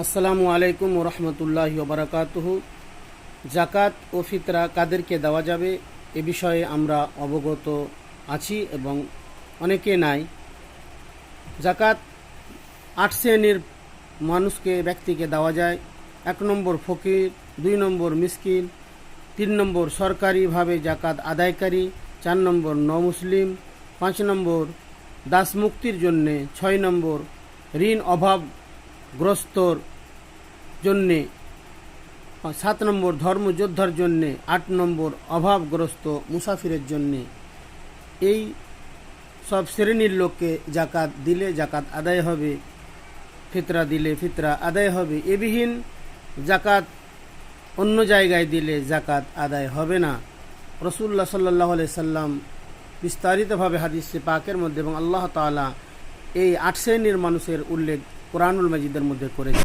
আসসালামু আলাইকুম ওয়া রাহমাতুল্লাহি ওয়া বারাকাতুহু। জাকাত ও ফিতরা কাদেরকে দেওয়া যাবে এ বিষয়ে আমরা অবগত আছি এবং অনেকে নাই। জাকাত 8 শ্রেণীর ব্যক্তিকে দেওয়া যায়। 1 নম্বর ফকির, 2 নম্বর মিসকিন, 3 নম্বর সরকারিভাবে জাকাত আদায়কারী, 4 নম্বর নমুসলিম, 5 নম্বর দাস মুক্তির জন্যে, 6 নম্বর ঋণ অভাবগ্রস্তর জন্যে, 7 নম্বর ধর্মযোদ্ধার জন্যে, 8 নম্বর অভাবগ্রস্ত মুসাফিরের জন্যে। এই সব শ্রেণীর লোককে জাকাত দিলে জাকাত আদায় হবে, ফিতরা দিলে ফিতরা আদায় হবে। এবিহীন জাকাত অন্য জায়গায় দিলে জাকাত আদায় হবে না। রাসূলুল্লাহ সাল্লাল্লাহু আলাইহি সাল্লাম বিস্তারিতভাবে হাদিসে পাকের মধ্যে এবং আল্লাহ তাআলা এই 8 শ্রেণীর মানুষের উল্লেখ কোরআনুল মাজিদের মধ্যে করেছেন।